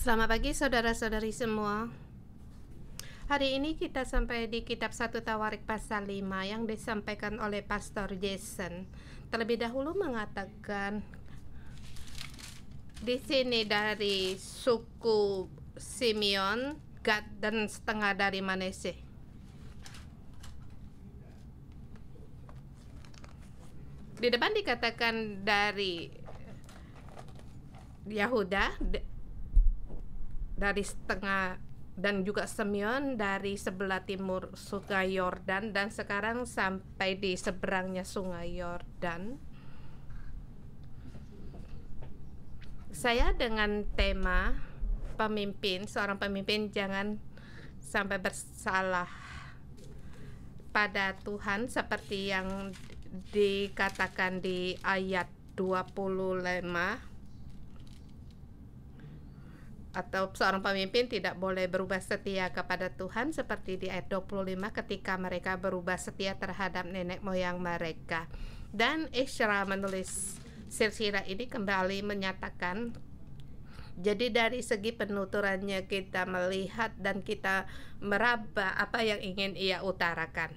Selamat pagi saudara-saudari semua. Hari ini kita sampai di kitab 1 Tawarik pasal 5 yang disampaikan oleh Pastor Jason. Terlebih dahulu mengatakan di sini dari suku Simeon, Gad, dan setengah dari Manase. Di depan dikatakan dari Yahuda, dari setengah, dan juga Simeon dari sebelah timur Sungai Yordan, dan sekarang sampai di seberangnya Sungai Yordan. Saya dengan tema pemimpin, seorang pemimpin jangan sampai bersalah pada Tuhan seperti yang dikatakan di ayat 25, atau seorang pemimpin tidak boleh berubah setia kepada Tuhan seperti di ayat 25 ketika mereka berubah setia terhadap nenek moyang mereka. Dan Ezra menulis silsilah ini kembali menyatakan, jadi dari segi penuturannya kita melihat dan kita meraba apa yang ingin ia utarakan.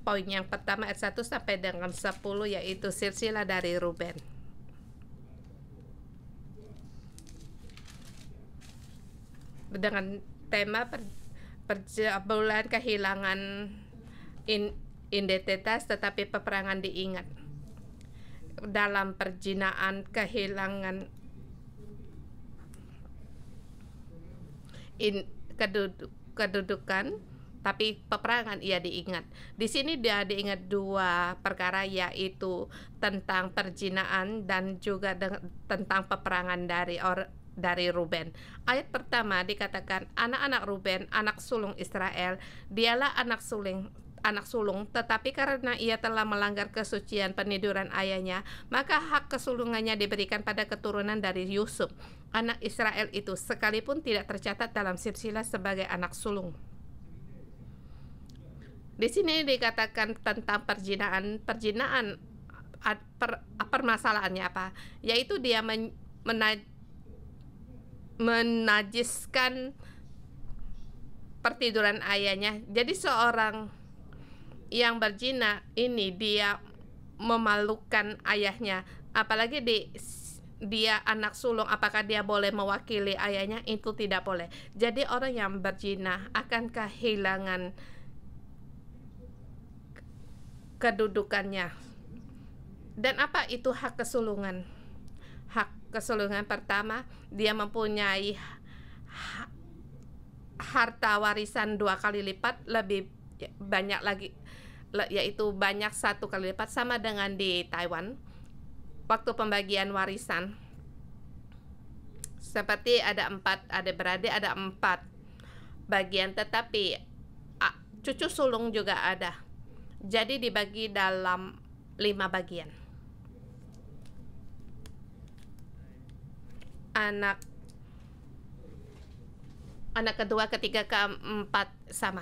Poin yang pertama ayat 1 sampai dengan 10 yaitu silsilah dari Ruben. Dengan tema perjabulan kehilangan identitas tetapi peperangan diingat. Dalam perjinaan kehilangan kedudukan, tapi peperangan ia diingat. Di sini dia diingat dua perkara, yaitu tentang perjinaan dan juga tentang peperangan dari Ruben. Ayat pertama dikatakan anak-anak Ruben, anak sulung Israel, dialah anak sulung, tetapi karena ia telah melanggar kesucian peniduran ayahnya, maka hak kesulungannya diberikan pada keturunan dari Yusuf. Anak Israel itu sekalipun tidak tercatat dalam silsilah sebagai anak sulung. Di sini dikatakan tentang perjinaan. Permasalahannya apa? Yaitu dia menajiskan pertiduran ayahnya. Jadi seorang yang berzina ini dia memalukan ayahnya, apalagi dia anak sulung. Apakah dia boleh mewakili ayahnya? Itu tidak boleh. Jadi orang yang berzina akan kehilangan kedudukannya. Dan apa itu hak kesulungan? Hak kesulungan pertama, dia mempunyai harta warisan 2 kali lipat, lebih banyak lagi, yaitu banyak 1 kali lipat, sama dengan di Taiwan waktu pembagian warisan. Seperti ada 4 adik-beradik, ada 4 bagian, tetapi cucu sulung juga ada. Jadi dibagi dalam 5 bagian. Anak kedua, ketiga, keempat sama.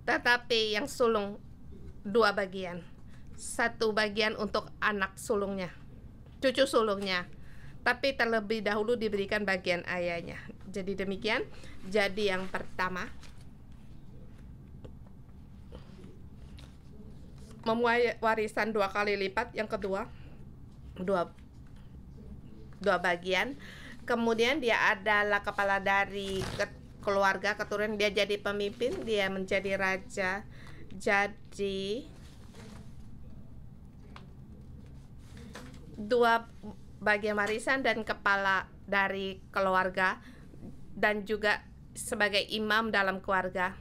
Tetapi yang sulung 2 bagian. 1 bagian untuk anak sulungnya, cucu sulungnya, tapi terlebih dahulu diberikan bagian ayahnya. Jadi demikian. Jadi yang pertama, memuai warisan 2 kali lipat. Yang kedua, dua bagian. Kemudian dia adalah kepala dari keluarga keturunan, dia jadi pemimpin, dia menjadi raja. Jadi 2 bagian warisan dan kepala dari keluarga, dan juga sebagai imam dalam keluarga.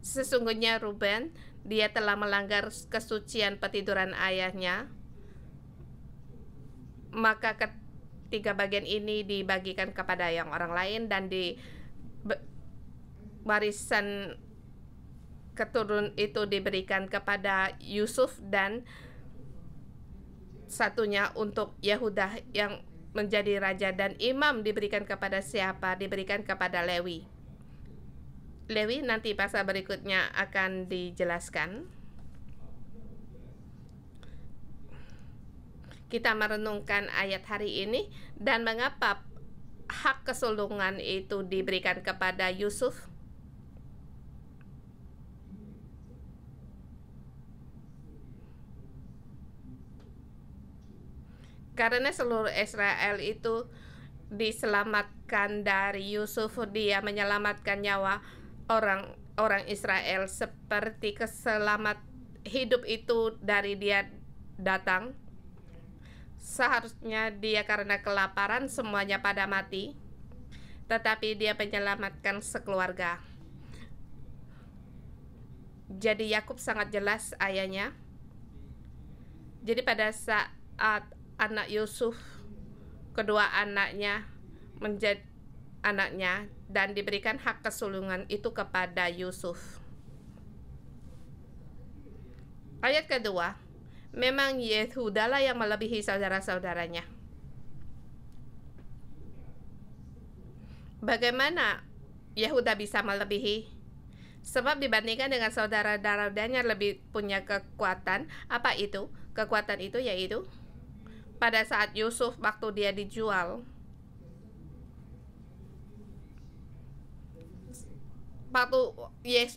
Sesungguhnya Ruben, dia telah melanggar kesucian petiduran ayahnya, maka ketiga bagian ini dibagikan kepada yang orang lain, dan warisan keturun itu diberikan kepada Yusuf, dan satunya untuk Yehuda yang menjadi raja, dan imam diberikan kepada siapa? Diberikan kepada Lewi. Lewi nanti pasal berikutnya akan dijelaskan. kita merenungkan ayat hari ini dan mengapa hak kesulungan itu diberikan kepada Yusuf. Karena seluruh Israel itu diselamatkan dari Yusuf, dia menyelamatkan nyawa orang Israel seperti keselamat hidup itu dari dia datang. Seharusnya dia karena kelaparan semuanya pada mati, tetapi dia menyelamatkan sekeluarga. Jadi Yakub sangat jelas ayahnya. Jadi pada saat anak Yusuf, kedua anaknya menjadi anaknya dan diberikan hak kesulungan itu kepada Yusuf. Ayat kedua, memang Yehuda lah yang melebihi saudara-saudaranya. Bagaimana Yehuda bisa melebihi? Sebab dibandingkan dengan saudara-saudaranya lebih punya kekuatan. Apa itu? Kekuatan itu yaitu pada saat Yusuf waktu dia dijual, waktu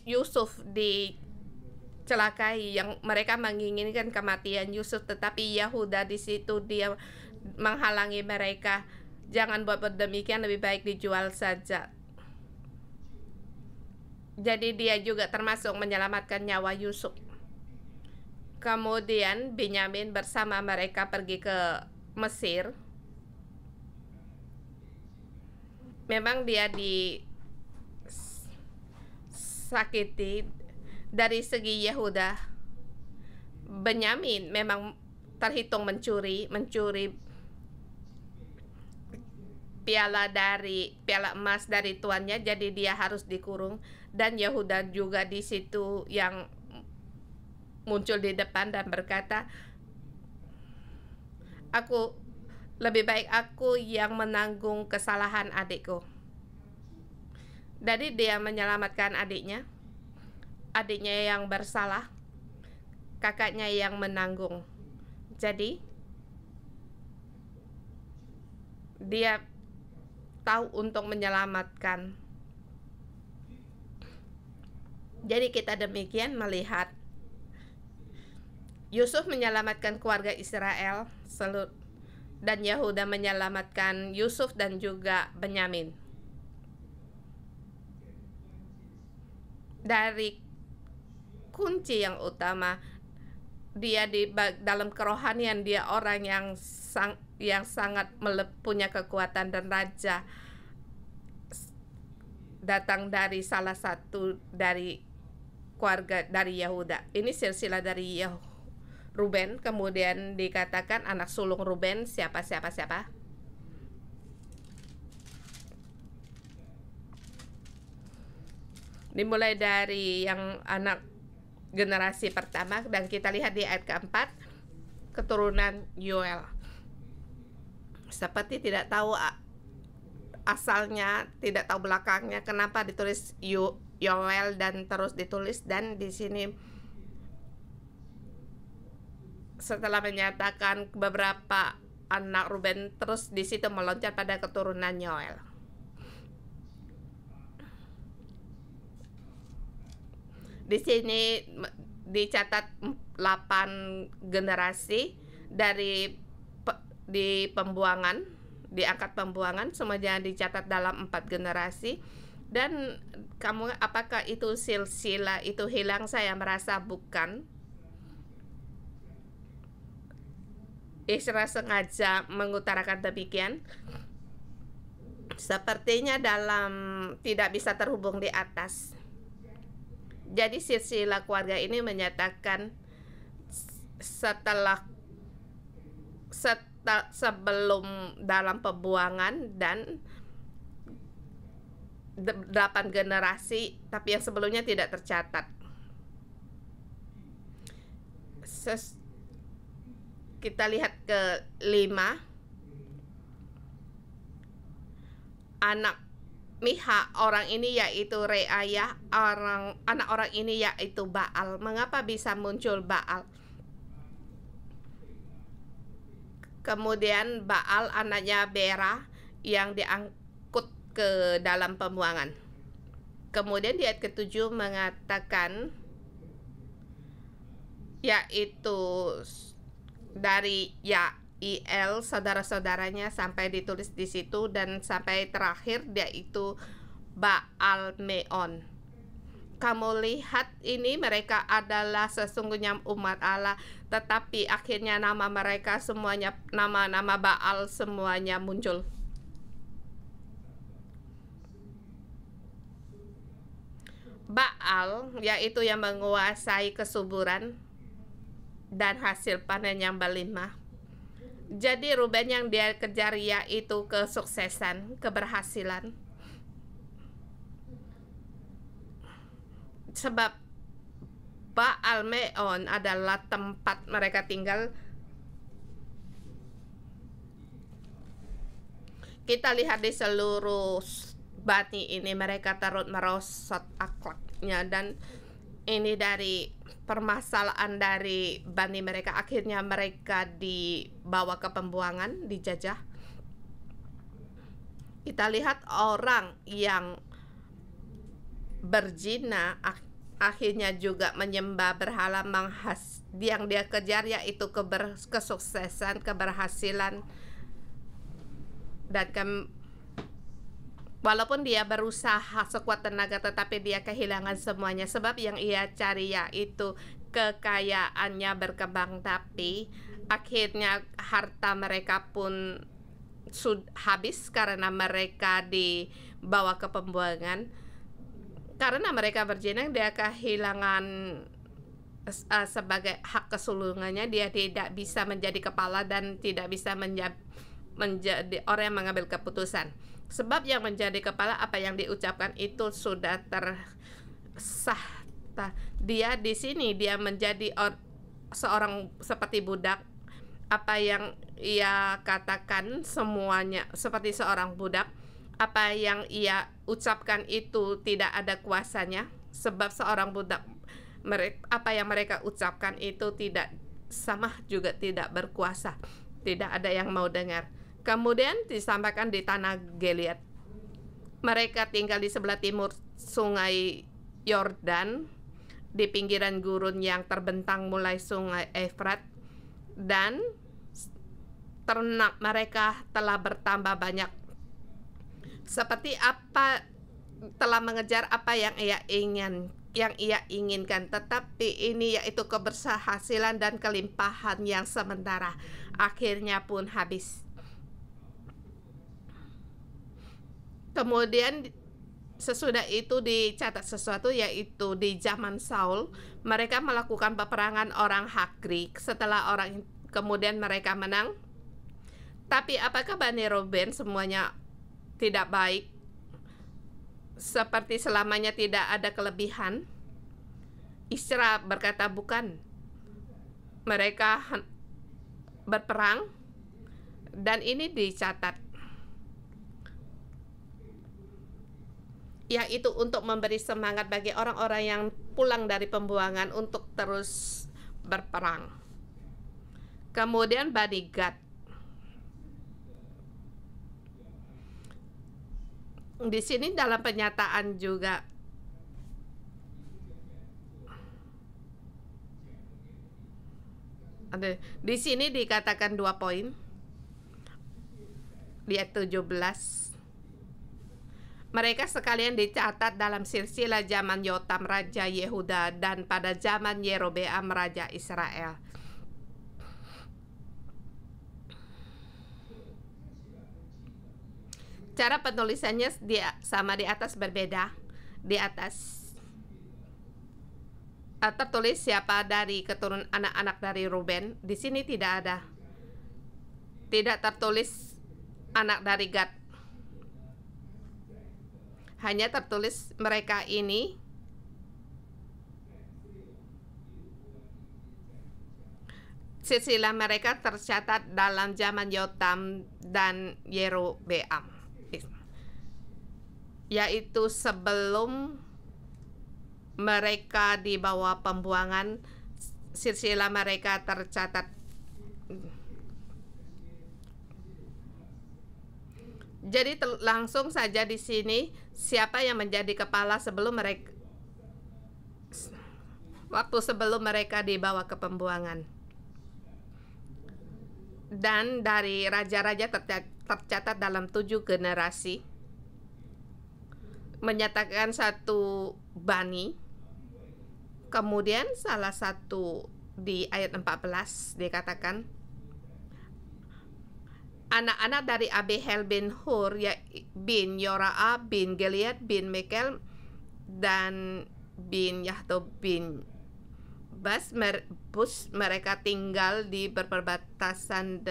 Yusuf dicelakai, yang mereka menginginkan kematian Yusuf, tetapi Yehuda di situ dia menghalangi mereka. Jangan buat demikian, lebih baik dijual saja. Jadi dia juga termasuk menyelamatkan nyawa Yusuf. Kemudian Benyamin bersama mereka pergi ke Mesir. Memang dia disakiti dari segi Yehuda. Benyamin memang terhitung mencuri piala emas dari tuannya, jadi dia harus dikurung. Dan Yehuda juga di situ yang muncul di depan dan berkata, lebih baik aku yang menanggung kesalahan adikku. Jadi dia menyelamatkan adiknya yang bersalah, kakaknya yang menanggung. Jadi dia tahu untuk menyelamatkan. Jadi kita demikian melihat Yusuf menyelamatkan keluarga Israel dan Yehuda menyelamatkan Yusuf dan juga Benyamin. Dari kunci yang utama, dia dalam kerohanian, dia orang yang sangat punya kekuatan, dan raja datang dari salah satu dari keluarga dari Yehuda. Ini silsilah dari Ruben, kemudian dikatakan anak sulung Ruben siapa. Dimulai dari yang anak generasi pertama, dan kita lihat di ayat keempat, keturunan Yoel. Seperti tidak tahu asalnya, tidak tahu belakangnya, kenapa ditulis Yoel dan terus ditulis, dan di sini setelah menyatakan beberapa anak Ruben, terus di situ meloncat pada keturunan Yoel. Di sini dicatat 8 generasi di pembuangan, diangkat pembuangan, semuanya dicatat dalam 4 generasi. Dan apakah itu silsilah itu hilang? Saya merasa bukan. Israel sengaja mengutarakan demikian. Sepertinya tidak bisa terhubung di atas. Jadi silsilah keluarga ini menyatakan sebelum dalam pembuangan dan 8 generasi, tapi yang sebelumnya tidak tercatat. Kita lihat ke 5 anak Miha, orang ini yaitu Reaya, anak orang ini yaitu Baal. Mengapa bisa muncul Baal? Kemudian Baal anaknya Bera yang diangkut ke dalam pembuangan. Kemudian di ayat ke-7 mengatakan yaitu dari Yael saudara-saudaranya sampai ditulis di situ, dan sampai terakhir yaitu Baal Meon. Kamu lihat ini mereka adalah sesungguhnya umat Allah, tetapi akhirnya nama mereka semuanya, nama-nama Baal semuanya muncul. Baal yaitu yang menguasai kesuburan dan hasil panen yang berlimpah. Jadi Ruben yang dia kejar yaitu kesuksesan, keberhasilan. Sebab Baal Meon adalah tempat mereka tinggal. Kita lihat di seluruh Bani ini mereka terus merosot akhlaknya, dan ini dari permasalahan dari Bani mereka. Akhirnya mereka dibawa ke pembuangan, dijajah. Kita lihat orang yang berzina akhirnya juga menyembah berhala, yang dia kejar yaitu kesuksesan, keberhasilan, dan walaupun dia berusaha sekuat tenaga, tetapi dia kehilangan semuanya. Sebab yang ia cari yaitu kekayaannya berkembang, tapi akhirnya harta mereka pun habis karena mereka dibawa ke pembuangan. Karena mereka berzina, dia kehilangan sebagai hak kesulungannya. Dia tidak bisa menjadi kepala dan tidak bisa menjadi orang yang mengambil keputusan. Sebab yang menjadi kepala, apa yang diucapkan itu sudah tersah. Dia di sini dia menjadi seorang seperti budak. Apa yang ia katakan semuanya seperti seorang budak. Apa yang ia ucapkan itu tidak ada kuasanya, sebab seorang budak, apa yang mereka ucapkan itu tidak sama, juga tidak berkuasa, tidak ada yang mau dengar. Kemudian disampaikan di tanah Gilead. Mereka tinggal di sebelah timur sungai Yordan, di pinggiran gurun yang terbentang mulai sungai Efrat, dan ternak mereka telah bertambah banyak. Seperti apa telah mengejar apa yang ia inginkan, tetapi ini yaitu keberhasilan dan kelimpahan yang sementara, akhirnya pun habis. Kemudian sesudah itu dicatat sesuatu, yaitu di zaman Saul mereka melakukan peperangan orang Hagri. Setelah kemudian mereka menang. Tapi apakah Bani Ruben semuanya tidak baik, seperti selamanya tidak ada kelebihan? Isra berkata bukan. Mereka berperang, dan ini dicatat yaitu untuk memberi semangat bagi orang-orang yang pulang dari pembuangan untuk terus berperang. Kemudian Bani Gad. Di sini dalam penyataan juga di sini dikatakan 2 poin. Di ayat 17. Mereka sekalian dicatat dalam silsilah zaman Yotam Raja Yehuda dan pada zaman Yerobeam Raja Israel. Cara penulisannya sama di atas berbeda. Di atas tertulis siapa dari keturunan anak-anak dari Ruben. Di sini tidak ada. Tidak tertulis anak dari Gad. Hanya tertulis mereka ini silsilah mereka tercatat dalam zaman Yotam dan Yerobeam, yaitu sebelum mereka dibawa pembuangan. Silsilah mereka tercatat Jadi langsung saja di sini siapa yang menjadi kepala sebelum mereka dibawa ke pembuangan. Dan dari raja-raja tercatat dalam 7 generasi menyatakan satu bani. Kemudian salah satu di ayat 14 dikatakan anak-anak dari Abihail bin Hur bin Yoraa bin Gilead bin Mikel dan bin Yahdo bin Bus, mereka tinggal di berbatasan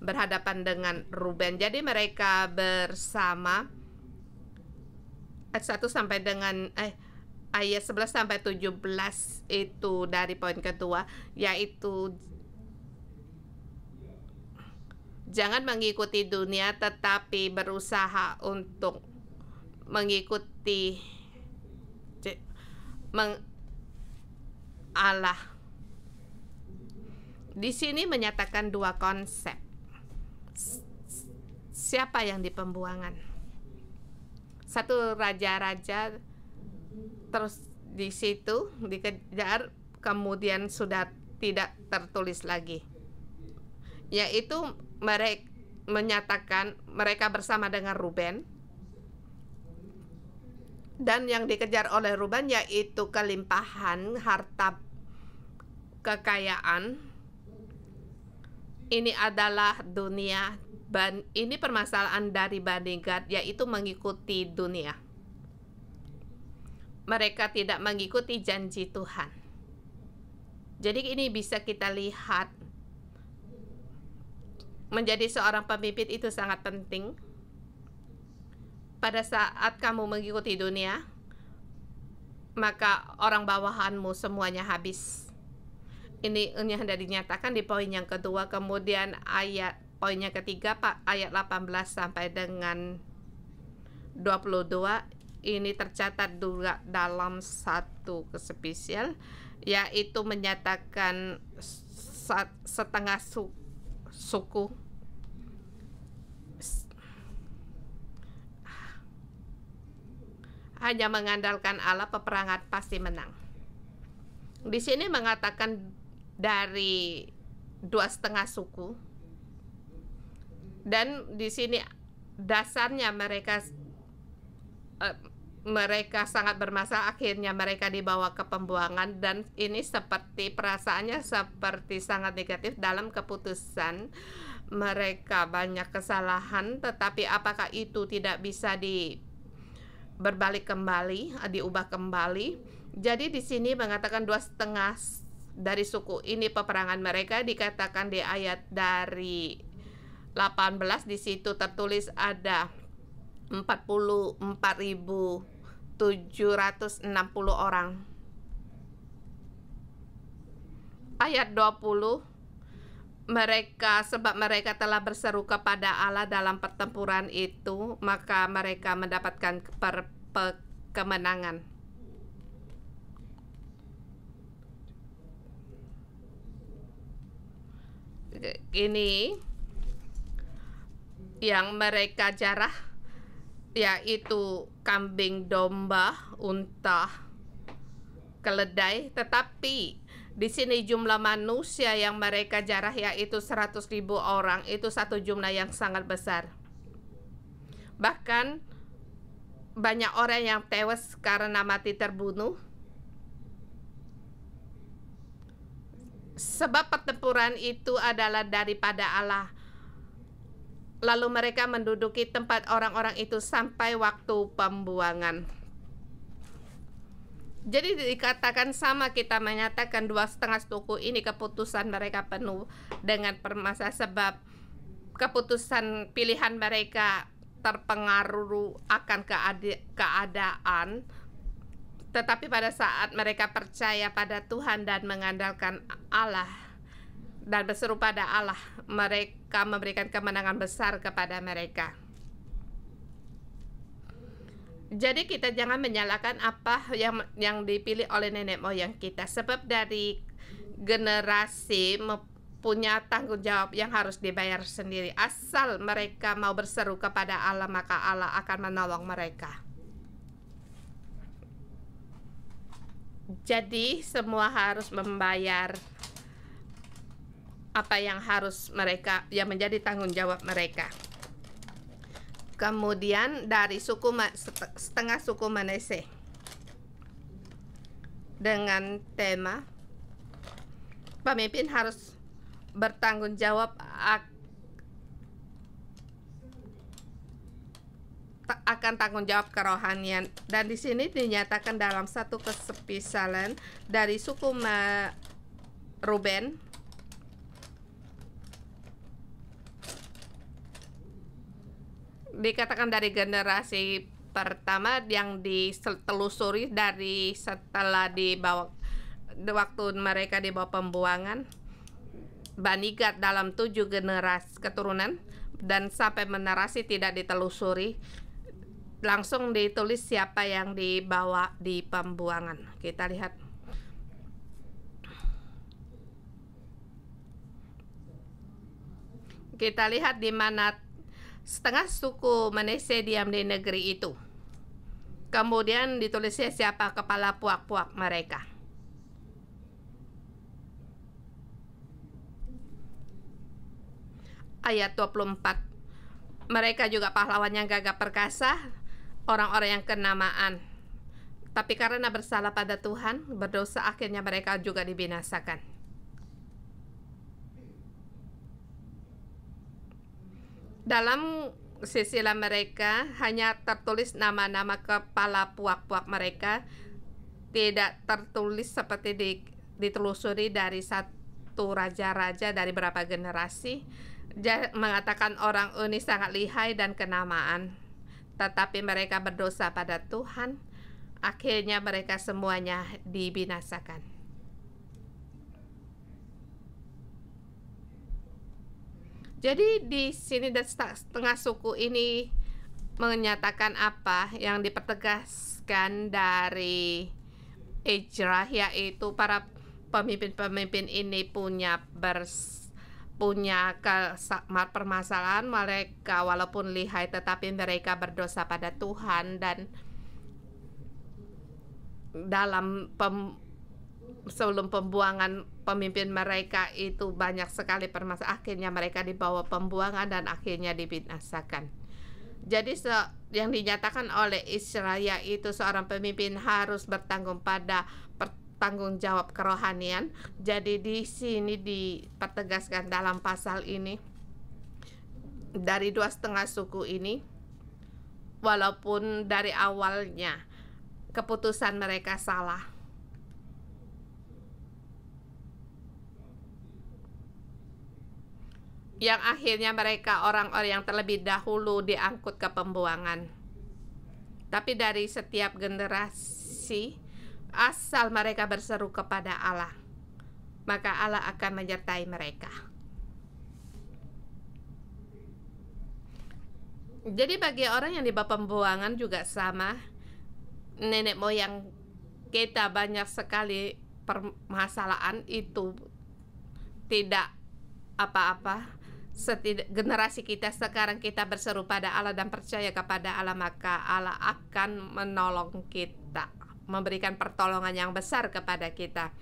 berhadapan dengan Ruben. Jadi mereka bersama ayat 1 sampai dengan ayat 11 sampai 17 itu dari poin kedua, yaitu jangan mengikuti dunia tetapi berusaha untuk mengikuti Allah. Di sini menyatakan dua konsep. Siapa yang di pembuangan? Satu raja-raja, terus di situ dikejar, kemudian sudah tidak tertulis lagi. Yaitu mereka menyatakan mereka bersama dengan Ruben. Dan yang dikejar oleh Ruben yaitu kelimpahan harta kekayaan. Ini adalah dunia. Ini permasalahan dari Bani Gad, yaitu mengikuti dunia. Mereka tidak mengikuti janji Tuhan. Jadi ini bisa kita lihat, menjadi seorang pemimpin itu sangat penting. Pada saat kamu mengikuti dunia, maka orang bawahanmu semuanya habis. Ini hendak dinyatakan di poin yang kedua. Kemudian poin yang ketiga, ayat 18 sampai dengan 22, ini tercatat juga dalam satu spesial, yaitu menyatakan setengah suku hanya mengandalkan Allah, peperangan pasti menang. Di sini mengatakan dari 2,5 suku, dan di sini dasarnya mereka sangat bermasalah. Akhirnya mereka dibawa ke pembuangan, dan ini seperti perasaannya seperti sangat negatif dalam keputusan. Mereka banyak kesalahan, tetapi apakah itu tidak bisa berbalik kembali, diubah kembali? Jadi di sini mengatakan 2,5 dari suku ini peperangan mereka. Dikatakan di ayat dari 18, di situ tertulis ada 44.760 orang. Ayat 20, sebab mereka telah berseru kepada Allah dalam pertempuran itu, maka mereka mendapatkan kemenangan. Ini yang mereka jarah, yaitu kambing, domba, unta, keledai. Tetapi di sini jumlah manusia yang mereka jarah yaitu 100.000 orang. Itu satu jumlah yang sangat besar. Bahkan banyak orang yang tewas karena mati terbunuh. Sebab pertempuran itu adalah daripada Allah. Lalu mereka menduduki tempat orang-orang itu sampai waktu pembuangan. Jadi dikatakan sama, kita menyatakan 2,5 suku ini keputusan mereka penuh dengan permasalahan, sebab keputusan pilihan mereka terpengaruh akan keadaan. Tetapi pada saat mereka percaya pada Tuhan dan mengandalkan Allah dan berseru pada Allah, mereka memberikan kemenangan besar kepada mereka. Jadi kita jangan menyalahkan apa yang dipilih oleh nenek moyang kita, sebab dari generasi punya tanggung jawab yang harus dibayar sendiri. Asal mereka mau berseru kepada Allah, maka Allah akan menolong mereka. Jadi semua harus membayar apa yang harus mereka, yang menjadi tanggung jawab mereka. Kemudian dari setengah suku Manase dengan tema pemimpin harus bertanggung jawab akan tanggung jawab kerohanian, dan di sini dinyatakan dalam satu kesepisalan dari suku Ruben. Dikatakan dari generasi pertama yang ditelusuri dari setelah dibawa waktu mereka dibawa pembuangan, Bani Gad dalam 7 generasi keturunan, dan sampai generasi tidak ditelusuri, langsung ditulis siapa yang dibawa di pembuangan. Kita lihat. Kita lihat di mana setengah suku Manase diam di negeri itu. Kemudian ditulisnya siapa kepala puak-puak mereka. Ayat 24. Mereka juga pahlawan yang gagah perkasa, orang-orang yang kenamaan. Tapi karena bersalah pada Tuhan, berdosa, akhirnya mereka juga dibinasakan. Dalam silsilah mereka hanya tertulis nama-nama kepala puak-puak mereka, tidak tertulis seperti ditelusuri dari satu raja-raja dari berapa generasi. Mengatakan orang ini sangat lihai dan kenamaan, tetapi mereka berdosa pada Tuhan, akhirnya mereka semuanya dibinasakan. Jadi di sini dan setengah suku ini menyatakan apa yang dipertegaskan dari Ezra, yaitu para pemimpin-pemimpin ini punya permasalahan. Mereka walaupun lihai tetapi mereka berdosa pada Tuhan, dan dalam sebelum pembuangan pemimpin mereka itu banyak sekali permasalahan. Akhirnya mereka dibawa pembuangan dan akhirnya dibinasakan. Jadi yang dinyatakan oleh Israel itu seorang pemimpin harus bertanggung jawab kerohanian. Jadi di sini dipertegaskan dalam pasal ini dari 2,5 suku ini, walaupun dari awalnya keputusan mereka salah, yang akhirnya mereka orang-orang yang terlebih dahulu diangkut ke pembuangan. Tapi dari setiap generasi, asal mereka berseru kepada Allah, maka Allah akan menyertai mereka. Jadi bagi orang yang dibawa pembuangan juga sama. Nenek moyang kita banyak sekali permasalahan itu tidak apa-apa. Generasi kita sekarang kita berseru pada Allah dan percaya kepada Allah, maka Allah akan menolong kita, memberikan pertolongan yang besar kepada kita.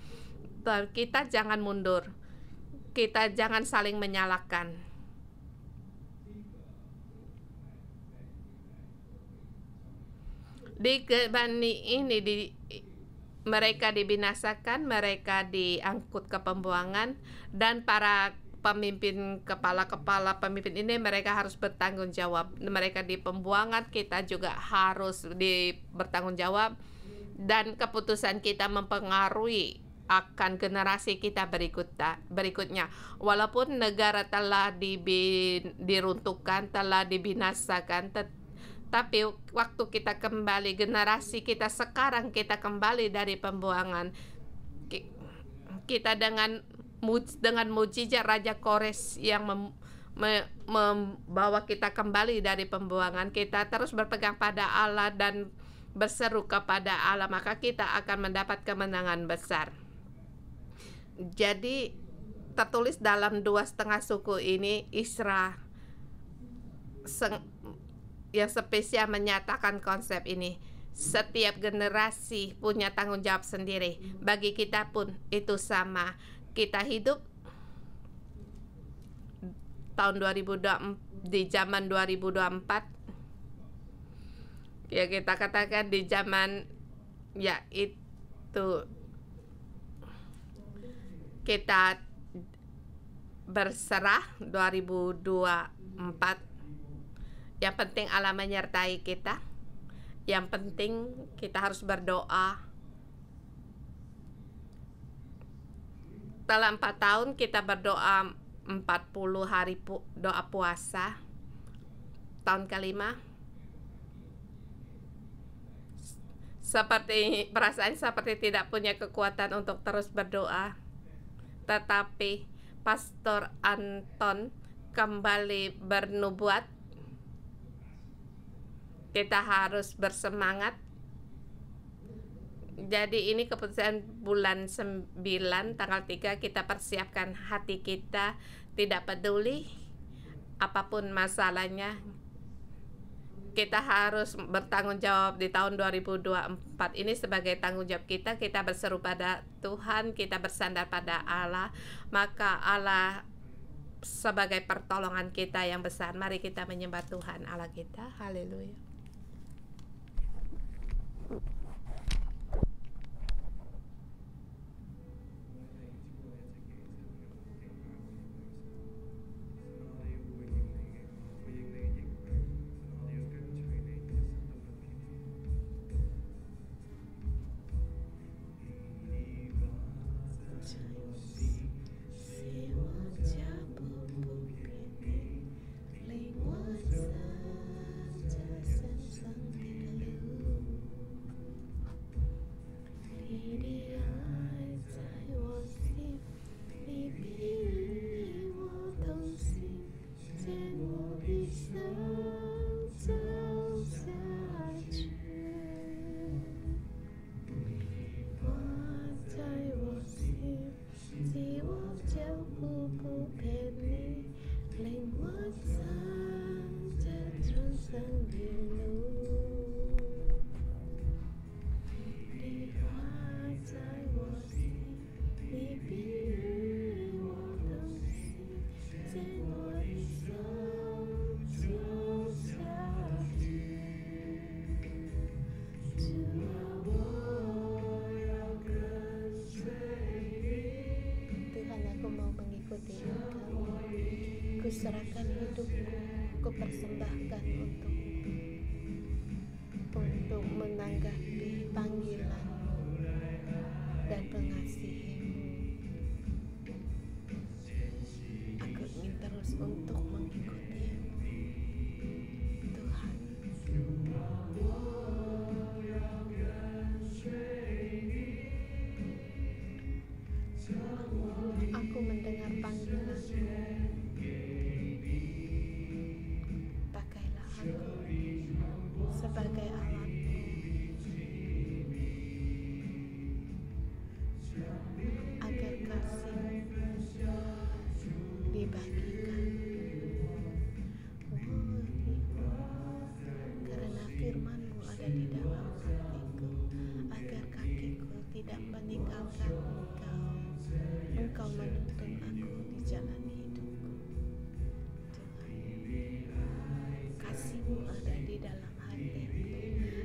Kita jangan mundur, kita jangan saling menyalahkan. Di Bani ini mereka dibinasakan, mereka diangkut ke pembuangan, dan para kepala pemimpin ini mereka harus bertanggung jawab. Mereka di pembuangan, kita juga harus bertanggung jawab, dan keputusan kita mempengaruhi akan generasi kita berikutnya. Walaupun negara telah diruntuhkan, telah dibinasakan, tapi waktu kita kembali, generasi kita sekarang kita kembali dari pembuangan, kita dengan mujizat Raja Kores yang membawa kita kembali dari pembuangan, kita terus berpegang pada Allah dan berseru kepada Allah, maka kita akan mendapat kemenangan besar. Jadi tertulis dalam 2,5 suku ini, Isra yang spesial menyatakan konsep ini. Setiap generasi punya tanggung jawab sendiri. Bagi kita pun itu sama. Kita hidup tahun 2024, di zaman 2024, ya kita katakan di zaman yaitu kita berserah 2024. Yang penting Allah menyertai kita. Yang penting kita harus berdoa. Dalam 4 tahun kita berdoa 40 hari doa puasa. Tahun kelima seperti perasaan seperti tidak punya kekuatan untuk terus berdoa. Tetapi Pastor Anton kembali bernubuat. Kita harus bersemangat. Jadi ini keputusan bulan 9 tanggal 3, kita persiapkan hati kita, tidak peduli apapun masalahnya. Kita harus bertanggung jawab di tahun 2024 ini sebagai tanggung jawab kita. Kita berseru pada Tuhan, kita bersandar pada Allah, maka Allah sebagai pertolongan kita yang besar. Mari kita menyembah Tuhan Allah kita. Haleluya. Serahkan hidupku, ku persembahkan untuk menanggapi panggilan dan pengasihi-Mu. Aku ingin terus untuk mengikuti-Mu, Tuhan. Aku mendengar panggilan-Mu. Sebagai alatmu, agar kasih dibagikan. Karena firman-Mu ada di dalam hatiku, agar kakiku tidak meninggalkan Engkau. Engkau menuntun aku di jalan hidupku. Tuhan, kasih-Mu ada di dalam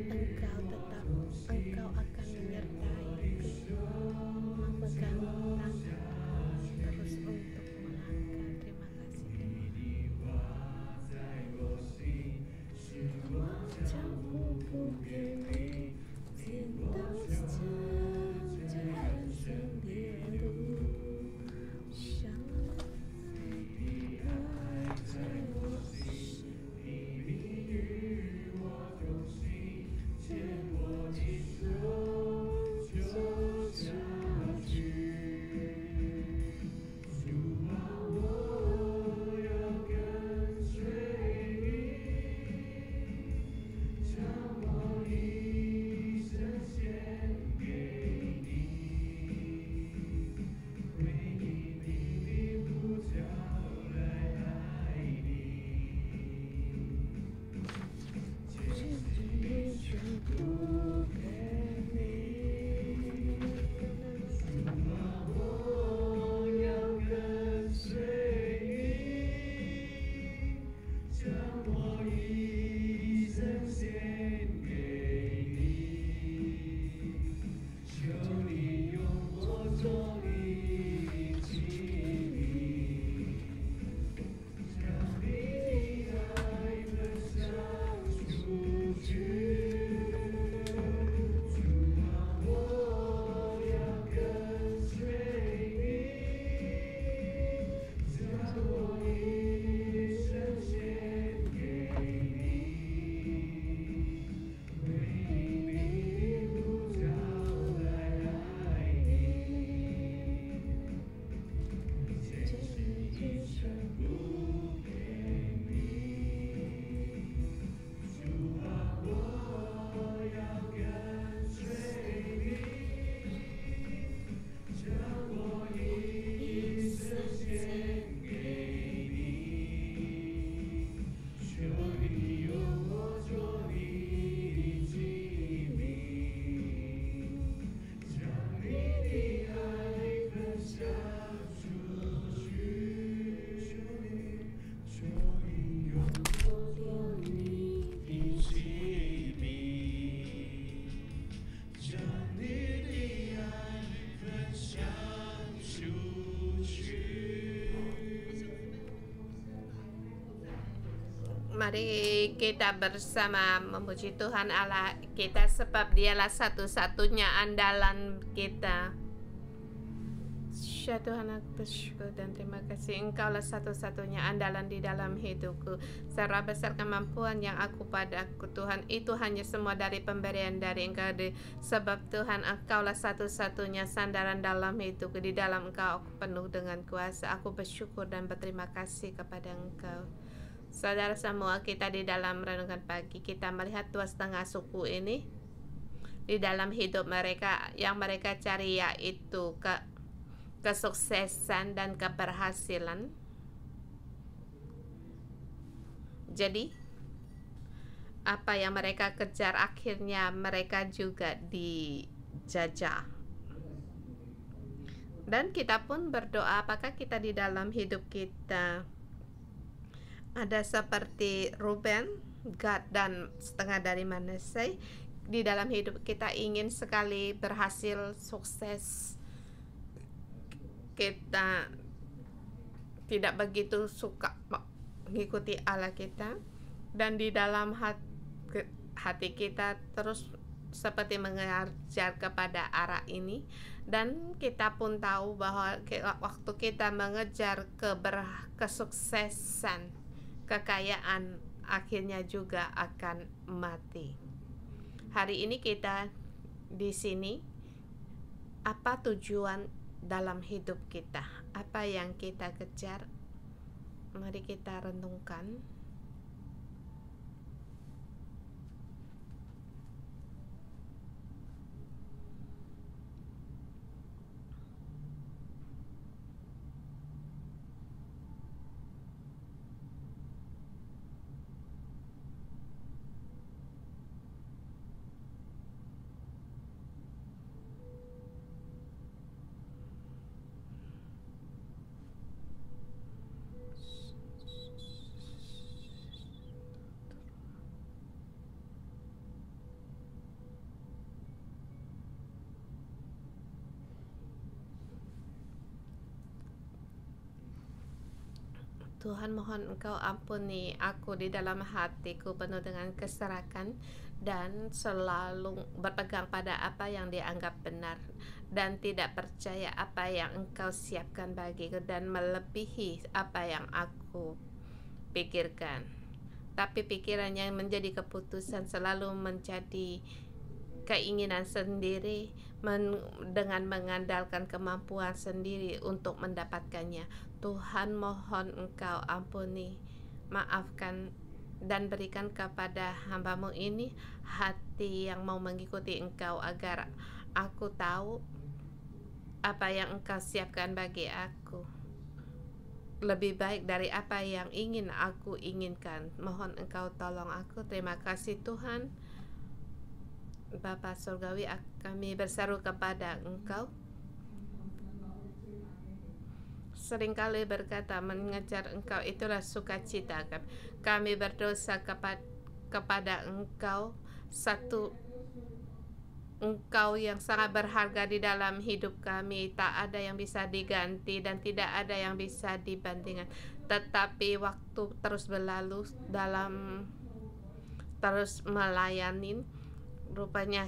Engkau akan menyertaiku, memegang tanganku terus untuk melangkah. Terima kasih. Mari kita bersama memuji Tuhan Allah kita sebab Dialah satu-satunya andalan kita. Ya Tuhan, aku bersyukur dan terima kasih. Engkaulah satu-satunya andalan di dalam hidupku. Serah besar kemampuan yang aku padaku Tuhan, itu hanya semua dari pemberian dari Engkau. Sebab Tuhan, Engkaulah satu-satunya sandaran dalam hidupku. Di dalam Engkau aku penuh dengan kuasa. Aku bersyukur dan berterima kasih kepada Engkau. Saudara semua, kita di dalam renungan pagi kita melihat 2,5 suku ini di dalam hidup mereka, yang mereka cari yaitu kesuksesan dan keberhasilan. Jadi apa yang mereka kejar akhirnya mereka juga dijajah. Dan kita pun berdoa, apakah kita di dalam hidup kita ada seperti Ruben, Gad, dan setengah dari Manasye. Di dalam hidup kita ingin sekali berhasil, sukses. Kita tidak begitu suka mengikuti Allah kita, dan di dalam hati kita terus seperti mengejar kepada arah ini. Dan kita pun tahu bahwa waktu kita mengejar kesuksesan, kekayaan akhirnya juga akan mati. Hari ini kita di sini, apa tujuan dalam hidup kita? Apa yang kita kejar? Mari kita renungkan. Tuhan, mohon Engkau ampuni aku di dalam hatiku penuh dengan keserakan dan selalu berpegang pada apa yang dianggap benar dan tidak percaya apa yang Engkau siapkan bagiku dan melebihi apa yang aku pikirkan. Tapi pikirannya yang menjadi keputusan selalu menjadi keinginan sendiri dengan mengandalkan kemampuan sendiri untuk mendapatkannya. Tuhan, mohon Engkau ampuni, maafkan, dan berikan kepada hamba-Mu ini hati yang mau mengikuti Engkau, agar aku tahu apa yang Engkau siapkan bagi aku lebih baik dari apa yang ingin aku inginkan. Mohon Engkau tolong aku. Terima kasih Tuhan. Bapa Surgawi, kami berseru kepada Engkau. Seringkali berkata mengejar Engkau itulah sukacita. Kami berdosa kepada Engkau, satu Engkau yang sangat berharga di dalam hidup kami. Tak ada yang bisa diganti dan tidak ada yang bisa dibandingkan. Tetapi waktu terus berlalu dalam terus melayani, rupanya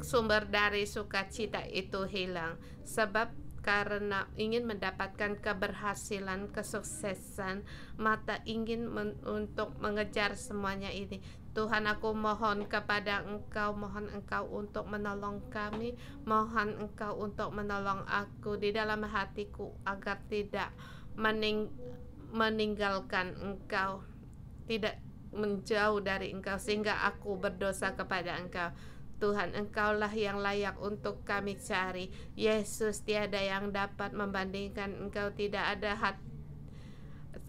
sumber dari sukacita itu hilang. Sebab karena ingin mendapatkan keberhasilan, kesuksesan, mata ingin untuk mengejar semuanya ini. Tuhan, aku mohon kepada Engkau, mohon Engkau untuk menolong kami, mohon Engkau untuk menolong aku di dalam hatiku agar tidak meninggalkan Engkau, tidak menjauh dari Engkau sehingga aku berdosa kepada Engkau. Tuhan, Engkaulah yang layak untuk kami cari. Yesus, tiada yang dapat membandingkan Engkau. Tidak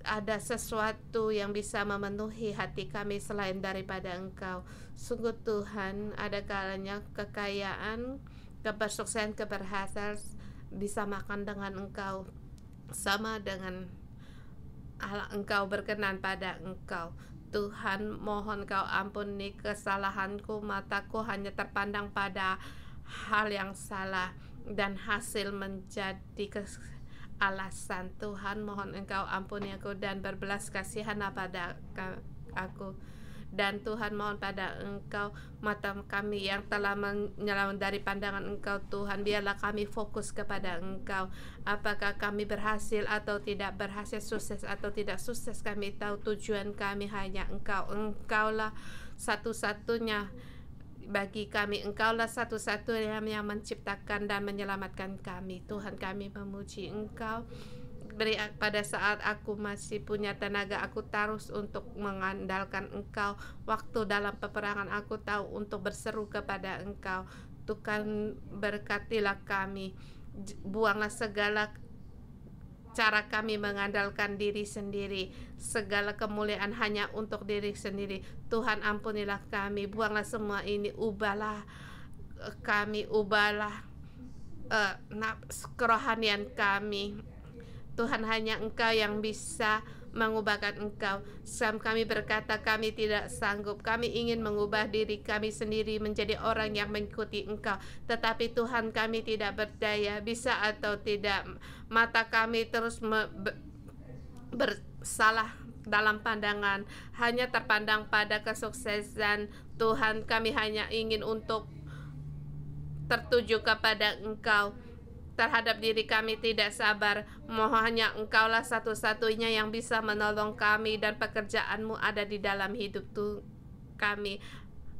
ada sesuatu yang bisa memenuhi hati kami selain daripada Engkau. Sungguh Tuhan, ada kalanya kekayaan, kesuksesan, keberhasilan disamakan dengan Engkau, sama dengan Allah. Engkau berkenan pada Engkau. Tuhan, mohon Kau ampuni kesalahanku. Mataku hanya terpandang pada hal yang salah dan hasil menjadi alasan. Tuhan, mohon Engkau ampuni aku dan berbelas kasihan pada aku. Dan Tuhan, mohon pada Engkau, mata kami yang telah menyelamat dari pandangan Engkau, Tuhan, biarlah kami fokus kepada Engkau. Apakah kami berhasil atau tidak berhasil, sukses atau tidak sukses, kami tahu tujuan kami hanya Engkau. Engkaulah satu-satunya bagi kami. Engkaulah satu-satunya yang menciptakan dan menyelamatkan kami. Tuhan, kami memuji Engkau. Beri pada saat aku masih punya tenaga, aku terus untuk mengandalkan Engkau. Waktu dalam peperangan aku tahu untuk berseru kepada Engkau. Tuhan, berkatilah kami. Buanglah segala cara kami mengandalkan diri sendiri, segala kemuliaan hanya untuk diri sendiri. Tuhan, ampunilah kami, buanglah semua ini, ubahlah kami, ubahlah kerohanian kami. Tuhan, hanya Engkau yang bisa mengubahkan Engkau. Kami berkata kami tidak sanggup, kami ingin mengubah diri kami sendiri menjadi orang yang mengikuti Engkau, tetapi Tuhan, kami tidak berdaya, bisa atau tidak. Mata kami terus bersalah dalam pandangan, hanya terpandang pada kesuksesan. Tuhan, kami hanya ingin untuk tertuju kepada Engkau. Terhadap diri kami tidak sabar. Mohon hanya Engkaulah satu-satunya yang bisa menolong kami, dan pekerjaan-Mu ada di dalam hidup kami.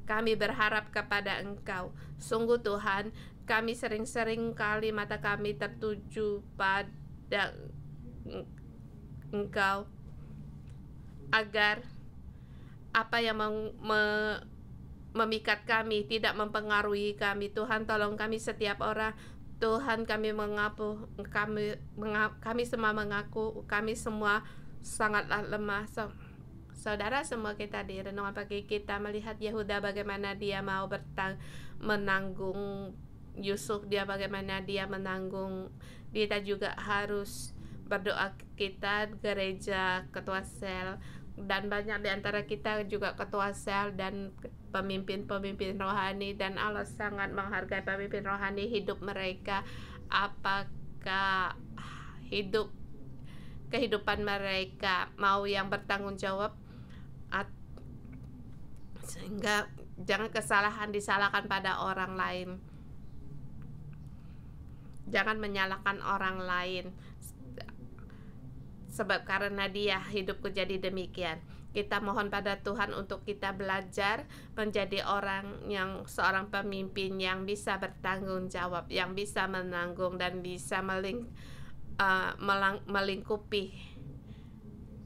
Kami berharap kepada Engkau. Sungguh Tuhan, kami sering-sering kali mata kami tertuju pada Engkau, agar apa yang memikat kami tidak mempengaruhi kami. Tuhan, tolong kami setiap orang. Tuhan, kami semua mengaku kami semua sangatlah lemah. Saudara semua, kita di renungan pagi kita melihat Yehuda bagaimana dia mau menanggung Yusuf, dia bagaimana dia menanggung. Kita juga harus berdoa, kita gereja, ketua sel, dan banyak di antara kita juga ketua sel dan pemimpin-pemimpin rohani, dan Allah sangat menghargai pemimpin rohani, hidup mereka. Apakah kehidupan mereka mau yang bertanggung jawab, sehingga jangan kesalahan disalahkan pada orang lain. Jangan menyalahkan orang lain, sebab karena dia hidupku jadi demikian. Kita mohon pada Tuhan untuk kita belajar menjadi seorang pemimpin yang bisa bertanggung jawab, yang bisa menanggung dan bisa melingkupi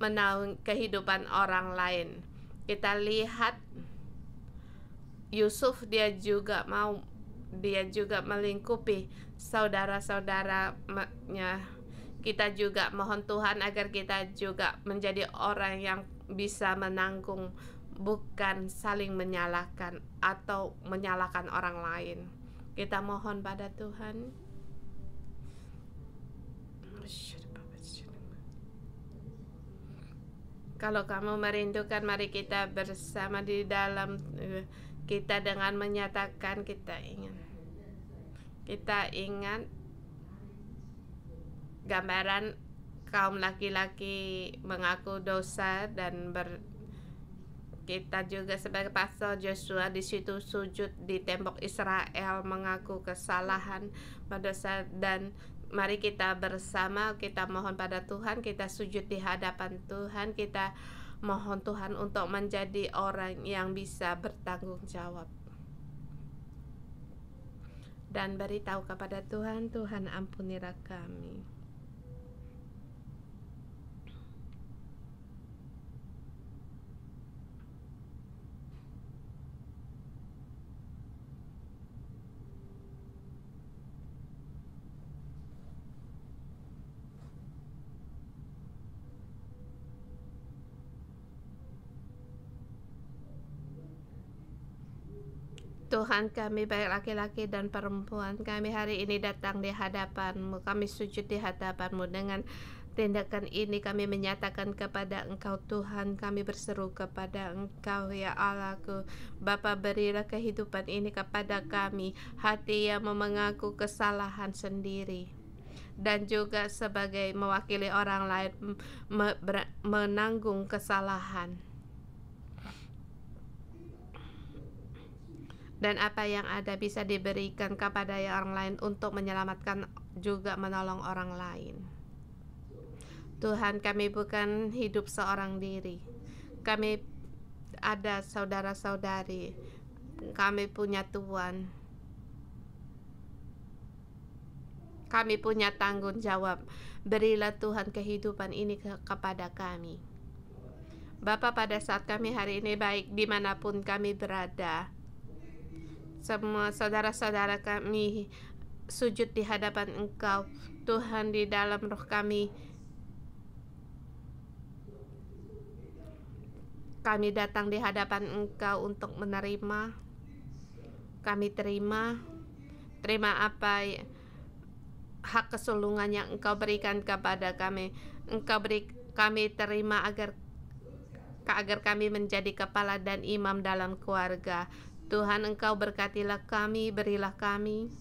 menaung kehidupan orang lain. Kita lihat Yusuf, dia juga melingkupi saudara-saudaranya. Kita juga mohon Tuhan agar kita juga menjadi orang yang bisa menanggung, bukan saling menyalahkan atau menyalahkan orang lain. Kita mohon pada Tuhan. Kalau kamu merindukan, mari kita bersama di dalam kita dengan menyatakan kita ingat gambaran kaum laki-laki mengaku dosa, dan kita juga sebagai pastor Joshua di situ sujud di tembok Israel mengaku kesalahan berdosa. Dan mari kita bersama kita mohon pada Tuhan, kita sujud di hadapan Tuhan, kita mohon Tuhan untuk menjadi orang yang bisa bertanggung jawab dan beritahu kepada Tuhan, Tuhan ampunilah kami. Tuhan, kami baik laki-laki dan perempuan, kami hari ini datang di hadapan-Mu, kami sujud di hadapan-Mu. Dengan tindakan ini kami menyatakan kepada Engkau Tuhan, kami berseru kepada Engkau, ya Allahku. Bapa, berilah kehidupan ini kepada kami, hati yang mengaku kesalahan sendiri, dan juga sebagai mewakili orang lain menanggung kesalahan. Dan apa yang ada bisa diberikan kepada orang lain untuk menyelamatkan juga menolong orang lain. Tuhan, kami bukan hidup seorang diri. Kami ada saudara-saudari. Kami punya Tuhan. Kami punya tanggung jawab. Berilah Tuhan kehidupan ini kepada kami. Bapa, pada saat kami hari ini, baik dimanapun kami berada, semua saudara-saudara kami sujud di hadapan Engkau, Tuhan, di dalam roh kami. Kami datang di hadapan Engkau untuk menerima. Kami terima apa hak kesulungan yang Engkau berikan kepada kami. Kami terima agar kami menjadi kepala dan imam dalam keluarga. Tuhan, Engkau berkatilah kami, berilah kami.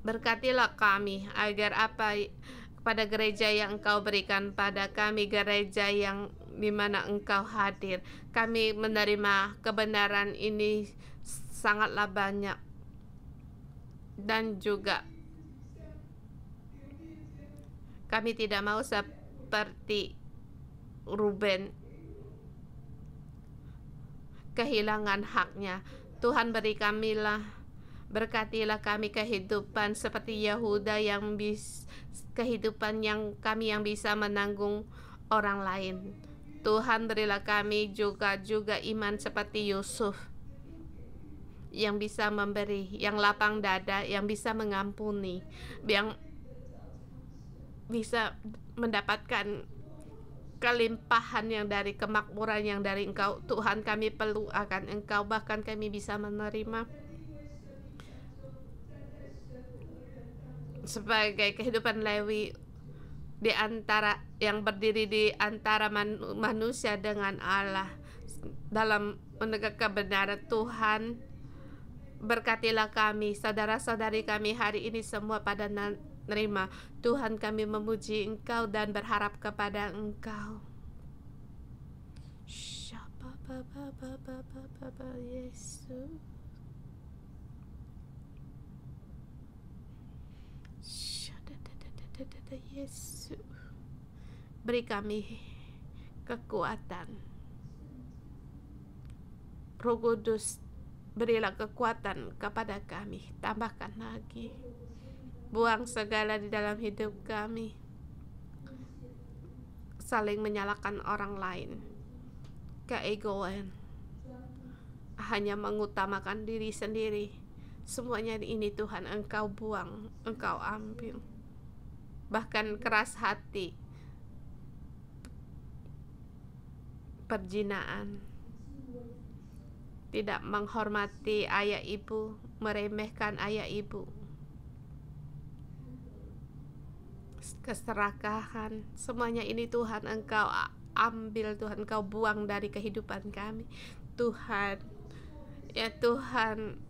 Berkatilah kami agar apa pada gereja yang Engkau berikan pada kami, gereja yang di mana Engkau hadir, kami menerima kebenaran ini sangatlah banyak. Dan juga kami tidak mau seperti Ruben kehilangan haknya. Tuhan, berkatilah kami kehidupan seperti Yehuda kehidupan yang bisa menanggung orang lain. Tuhan, berilah kami juga iman seperti Yusuf yang bisa memberi, yang lapang dada, yang bisa mengampuni, yang bisa mendapatkan kelimpahan yang dari kemakmuran yang dari Engkau. Tuhan, kami perlu akan Engkau, bahkan kami bisa menerima sebagai kehidupan Lewi di antara yang berdiri di antara manusia dengan Allah dalam menegakkan kebenaran. Tuhan, berkatilah kami, saudara-saudari kami hari ini semua pada nerima. Tuhan, kami memuji Engkau dan berharap kepada Engkau. Yesus. Yesus, beri kami kekuatan. Roh Kudus, berilah kekuatan kepada kami. Tambahkan lagi. Buang segala di dalam hidup kami saling menyalahkan orang lain, keegoan, hanya mengutamakan diri sendiri. Semuanya ini Tuhan, Engkau buang, Engkau ambil. Bahkan keras hati, perzinaan, tidak menghormati ayah ibu, meremehkan ayah ibu, keserakahan, semuanya ini Tuhan, Engkau ambil, Tuhan, Engkau buang dari kehidupan kami. Tuhan, ya Tuhan,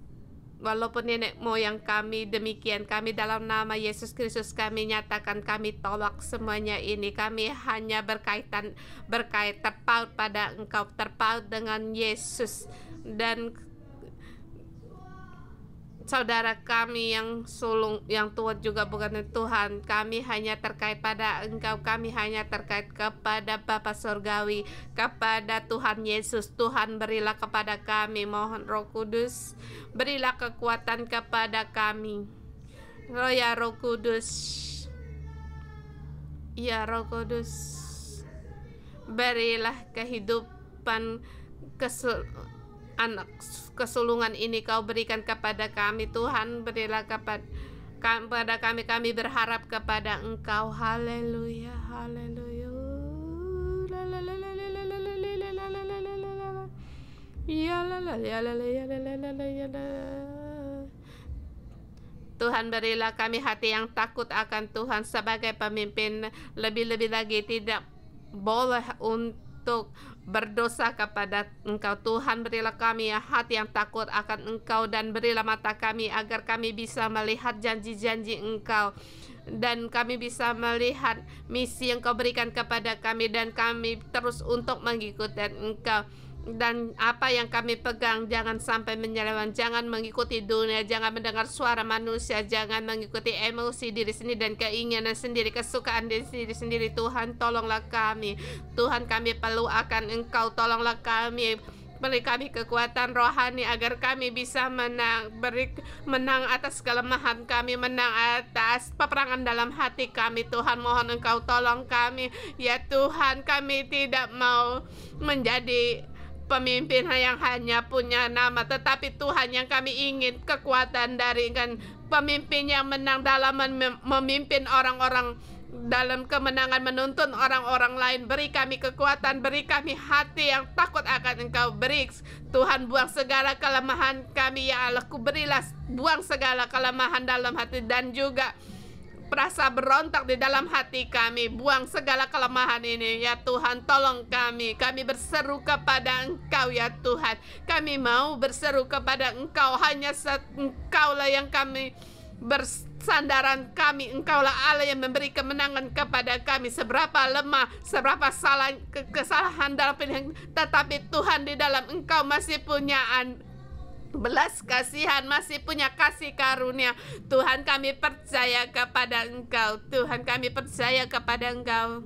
walaupun nenek moyang kami demikian, kami dalam nama Yesus Kristus kami nyatakan, kami tolak semuanya ini. Kami hanya terpaut pada Engkau, terpaut dengan Yesus. Dan saudara kami yang sulung, yang tua juga bukan Tuhan, kami hanya terkait pada Engkau, kami hanya terkait kepada Bapa Surgawi, kepada Tuhan Yesus. Tuhan, berilah kepada kami, mohon Roh Kudus, berilah kekuatan kepada kami. Ya Roh Kudus, ya Roh Kudus, berilah kehidupan anak kesulungan ini Kau berikan kepada kami. Tuhan, berilah kepada kami, kami berharap kepada Engkau. Haleluya, haleluya. Tuhan, berilah kami hati yang takut akan Tuhan sebagai pemimpin. Lebih-lebih lagi tidak boleh untuk untuk berdosa kepada Engkau. Tuhan, berilah kami hati yang takut akan Engkau, dan berilah mata kami agar kami bisa melihat janji-janji Engkau, dan kami bisa melihat misi yang Kau berikan kepada kami, dan kami terus untuk mengikuti Engkau. Dan apa yang kami pegang jangan sampai menyeleweng, jangan mengikuti dunia, jangan mendengar suara manusia, jangan mengikuti emosi diri sendiri dan keinginan sendiri, kesukaan diri sendiri. Tuhan, tolonglah kami. Tuhan, kami perlu akan Engkau. Tolonglah kami, beri kami kekuatan rohani agar kami bisa menang atas kelemahan kami, menang atas peperangan dalam hati kami. Tuhan, mohon Engkau tolong kami. Ya Tuhan, kami tidak mau menjadi pemimpin yang hanya punya nama, tetapi Tuhan, yang kami ingin kekuatan dari pemimpin yang menang dalam memimpin orang-orang dalam kemenangan, menuntun orang-orang lain. Beri kami kekuatan, beri kami hati yang takut akan Engkau. Beri Tuhan, buang segala kelemahan kami ya Allah. Berilah buang segala kelemahan dalam hati dan juga rasa berontak di dalam hati kami. Buang segala kelemahan ini ya Tuhan. Tolong kami berseru kepada Engkau ya Tuhan. Kami mau berseru kepada Engkau. Hanya Engkaulah yang kami bersandaran kami. Engkaulah Allah yang memberi kemenangan kepada kami. Seberapa lemah, seberapa kesalahan dalam pilihan, tetapi Tuhan, di dalam Engkau masih punya belas kasihan, masih punya kasih karunia. Tuhan, kami percaya kepada Engkau. Tuhan, kami percaya kepada Engkau.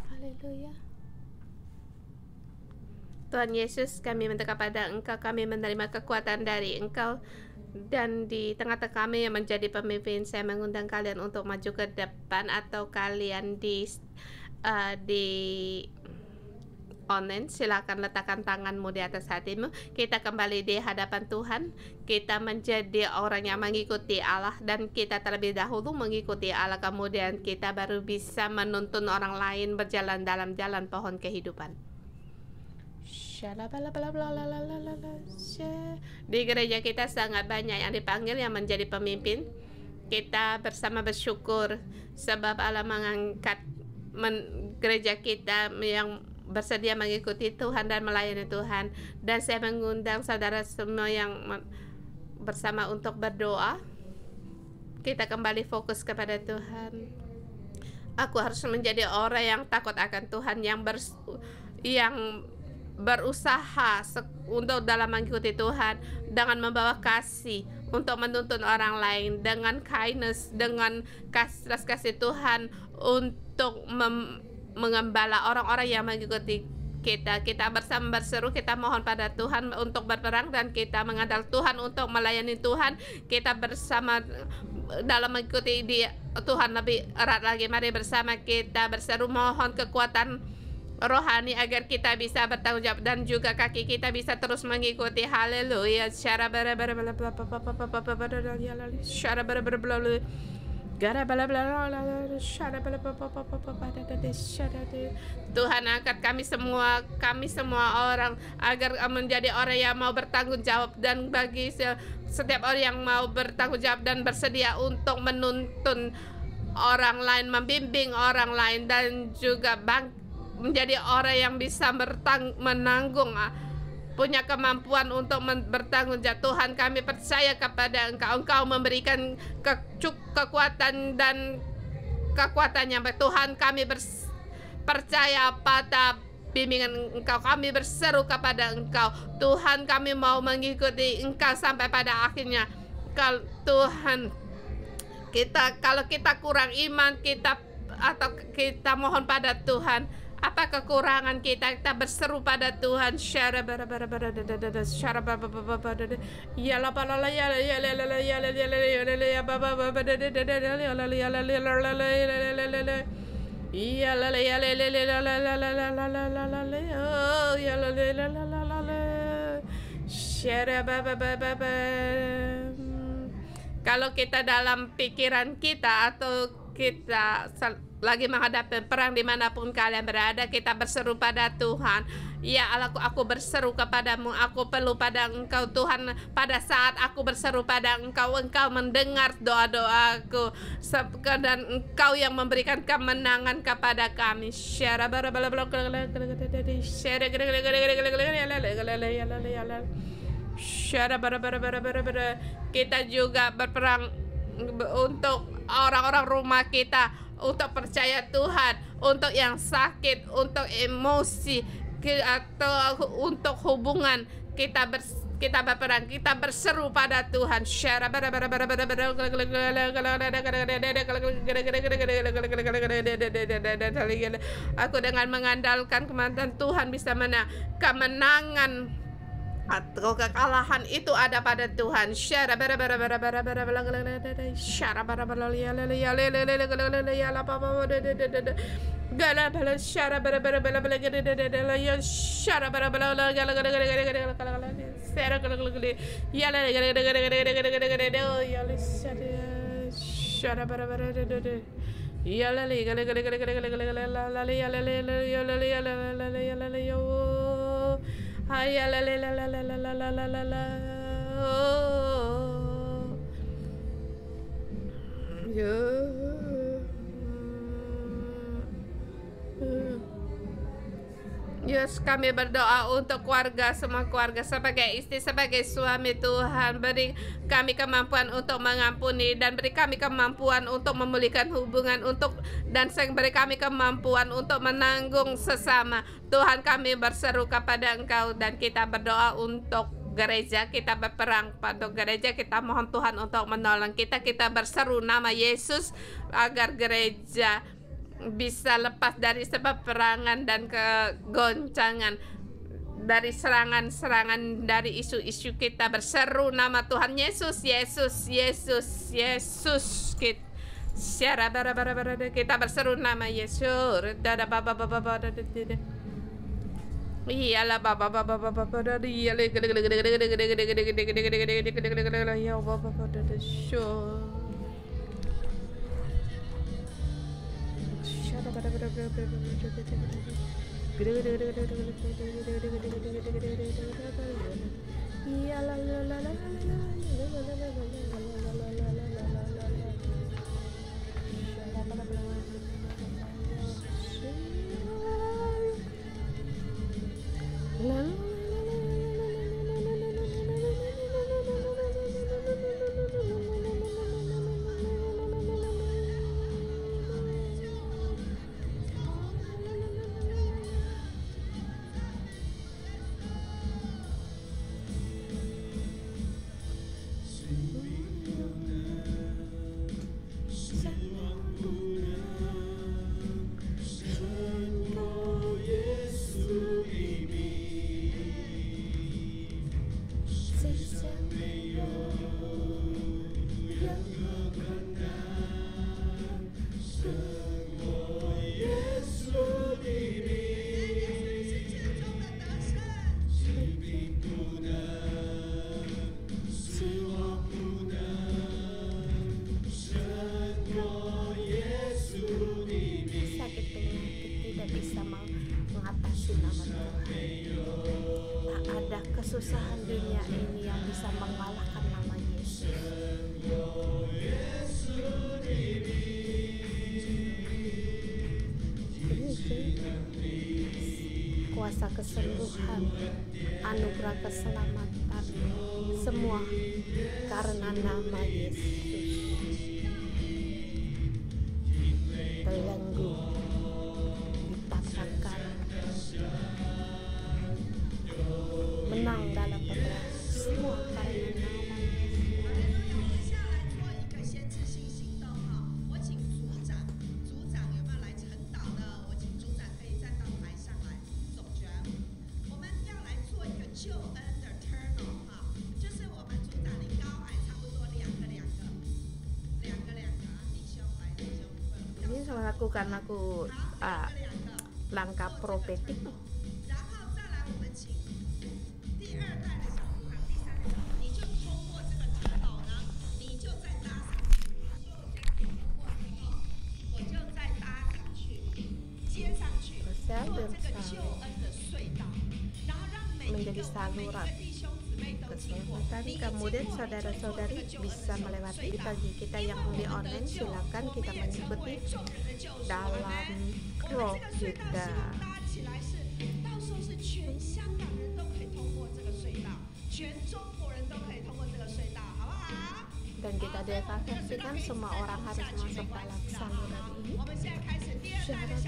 Haleluya. Tuhan Yesus, kami minta kepada Engkau, kami menerima kekuatan dari Engkau, dan di tengah-tengah kami yang menjadi pemimpin, saya mengundang kalian untuk maju ke depan, atau kalian di online, silakan letakkan tanganmu di atas hatimu. Kita kembali di hadapan Tuhan. Kita menjadi orang yang mengikuti Allah, dan kita terlebih dahulu mengikuti Allah, kemudian kita baru bisa menuntun orang lain berjalan dalam jalan pohon kehidupan. Di gereja kita sangat banyak yang dipanggil yang menjadi pemimpin. Kita bersama bersyukur sebab Allah mengangkat gereja kita yang bersedia mengikuti Tuhan dan melayani Tuhan. Dan saya mengundang saudara semua yang bersama untuk berdoa. Kita kembali fokus kepada Tuhan. Aku harus menjadi orang yang takut akan Tuhan, yang berusaha untuk dalam mengikuti Tuhan, dengan membawa kasih untuk menuntun orang lain, dengan kindness, dengan kasih Tuhan untuk mengembala orang-orang yang mengikuti kita. Kita bersama berseru, kita mohon pada Tuhan untuk berperang, dan kita mengandal Tuhan untuk melayani Tuhan. Kita bersama dalam mengikuti Tuhan lebih erat lagi. Mari bersama kita berseru, mohon kekuatan rohani agar kita bisa bertanggung jawab dan juga kaki kita bisa terus mengikuti. Haleluya. Tuhan, angkat kami semua orang agar menjadi orang yang mau bertanggung jawab, dan bagi setiap orang yang mau bertanggung jawab dan bersedia untuk menuntun orang lain, membimbing orang lain, dan juga menjadi orang yang bisa menanggung, punya kemampuan untuk bertanggung jawab. Tuhan, kami percaya kepada Engkau. Engkau memberikan kekuatan dan kekuatannya. Tuhan, kami percaya pada bimbingan Engkau. Kami berseru kepada Engkau. Tuhan, kami mau mengikuti Engkau sampai pada akhirnya. Tuhan, kalau kita kurang iman atau kita mohon pada Tuhan, apa kekurangan kita berseru pada Tuhan. Kalau kita dalam pikiran kita atau kita lagi menghadapi perang dimanapun kalian berada, kita berseru pada Tuhan. Ya Allah, aku berseru kepadamu, aku perlu pada Engkau Tuhan. Pada saat aku berseru pada Engkau, Engkau mendengar doa-doaku, dan Engkau yang memberikan kemenangan kepada kami. Kita juga berperang untuk orang-orang rumah kita, untuk percaya Tuhan, untuk yang sakit, untuk emosi, atau untuk hubungan. Kita berperang, kita berseru pada Tuhan. Aku dengan mengandalkan kemampuan Tuhan bisa menang. Kemenangan atau kekalahan itu ada pada Tuhan. Yes, kami berdoa untuk keluarga, semua keluarga, sebagai istri, sebagai suami. Tuhan, beri kami kemampuan untuk mengampuni, dan beri kami kemampuan untuk memulihkan hubungan, dan beri kami kemampuan untuk menanggung sesama. Tuhan, kami berseru kepada Engkau, dan kita berdoa untuk gereja. Kita berperang pada gereja, kita mohon Tuhan untuk menolong kita. Kita berseru nama Yesus agar gereja bisa lepas dari sebab perangan dan kegoncangan, dari serangan-serangan, dari isu-isu. Kita berseru nama Tuhan Yesus, Yesus, Yesus, Yesus. Kita berseru nama Yesus. Iyalah baba baba baba baba iyalah ya baba baba show. kuasa kesembuhan, anugerah keselamatan, semua karena nama Yesus. Belenggu dipatahkan, menang dalam peperangan, semua karena nama Yesus. Ini melakukan aku langkah profetik. Menjadi saluran keselamatan, kemudian saudara-saudari bisa melewati. Bagi kita yang di online, silakan kita mengikuti dalam roh kita. Dan kita deklarasikan semua orang harus masuk dalam saluran ini. Syarat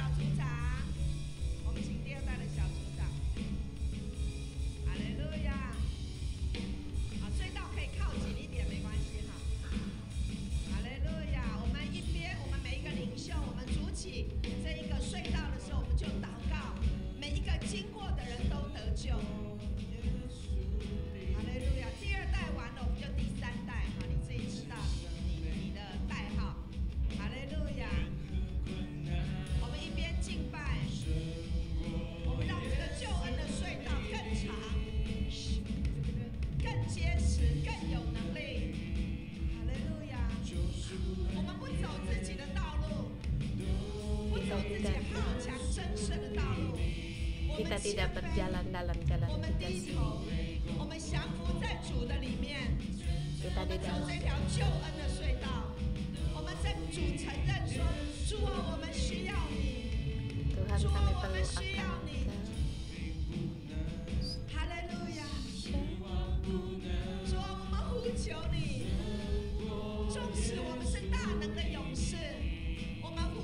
kita tidak berjalan dalam jalan kita sendiri. Kita di dalam Tuhan,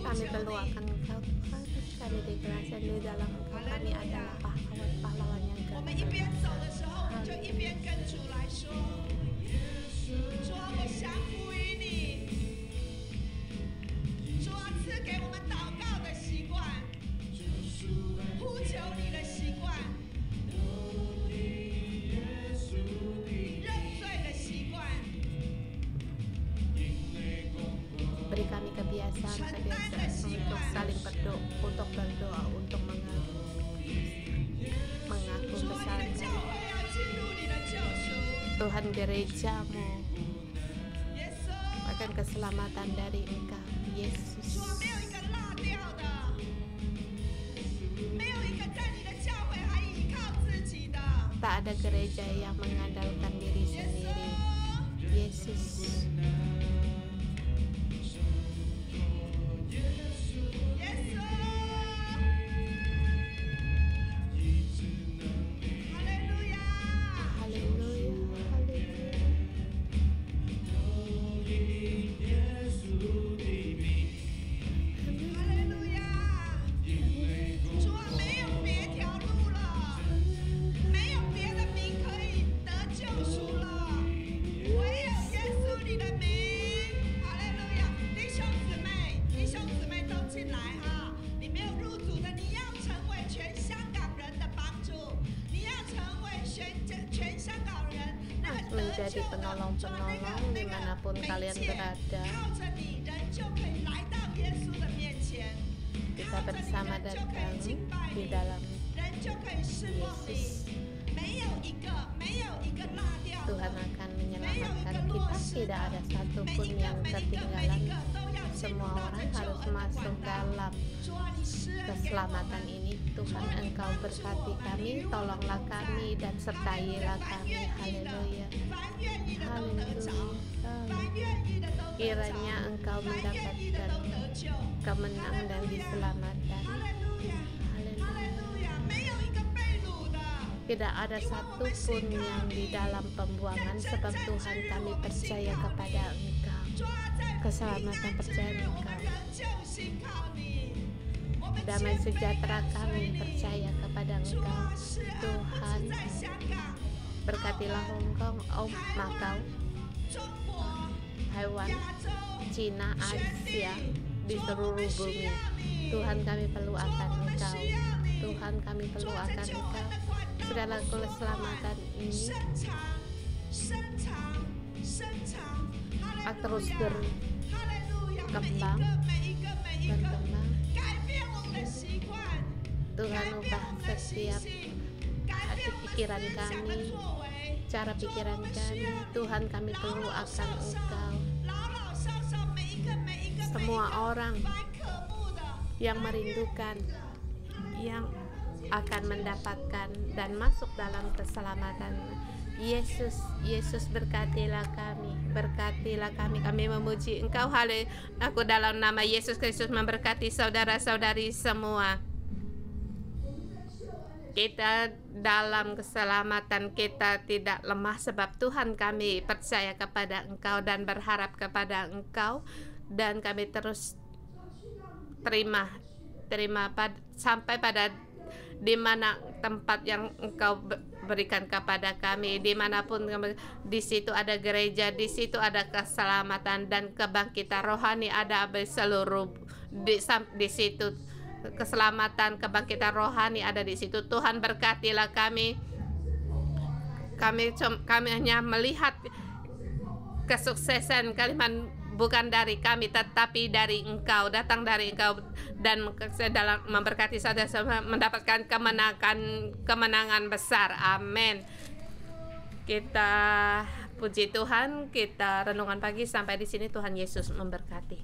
kami perlu akan kami perlu akan Engkau Tuhan. Kami deklarasi di dalam Engkau kami adalah pahlawan-pahlawan yang gagah. Beri kami kebiasaan untuk saling berdoa, untuk berdoa, untuk mengaku kesalahan. Tuhan, gerejamu akan keselamatan dari Engkau, Yesus. Tak ada gereja yang mengandalkan diri sendiri, Yesus. Menjadi penolong-penolong dimanapun kalian berada. Kita bersama datang di dalam Yesus. Tuhan akan menyelamatkan kita. Tidak ada satupun yang ketinggalan. Semua orang harus masuk dalam keselamatan ini. Tuhan, Engkau berkati kami, tolonglah kami dan sertailah kami. Haleluya. Haleluya. Kiranya Engkau mendapatkan kemenangan dan diselamatkan. Haleluya. Tidak ada satupun yang di dalam pembuangan, sebab Tuhan kami percaya kepada Engkau. Keselamatan percaya Engkau. Damai sejahtera kami percaya kepada Engkau. Tuhan, berkatilah Hong Kong, Macau, Taiwan, Cina, Asia, di seluruh bumi. Tuhan, kami perlu akan Engkau. Tuhan, kami perlu akan Engkau. Segala keselamatan ini terus berkembang dan kembang. Tuhan, ubah setiap hati pikiran kami, cara pikiran kami. Tuhan, kami perlu akan Engkau. Semua orang yang merindukan, yang akan mendapatkan dan masuk dalam keselamatan. Yesus, berkatilah kami, kami memuji Engkau. Haleluya. Aku dalam nama Yesus Kristus memberkati saudara-saudari semua. Kita dalam keselamatan, kita tidak lemah, sebab Tuhan kami percaya kepada Engkau dan berharap kepada Engkau, dan kami terus terima sampai pada di mana tempat yang Engkau berikan kepada kami, dimanapun di situ ada gereja, di situ ada keselamatan dan kebangkitan rohani, ada seluruh di situ keselamatan, kebangkitan rohani ada di situ. Tuhan, berkatilah kami. Kami hanya melihat kesuksesan kalimat bukan dari kami, tetapi dari Engkau, datang dari Engkau, dan dalam memberkati saudara mendapatkan kemenangan besar. Amin. Kita puji Tuhan, kita renungan pagi sampai di sini. Tuhan Yesus memberkati.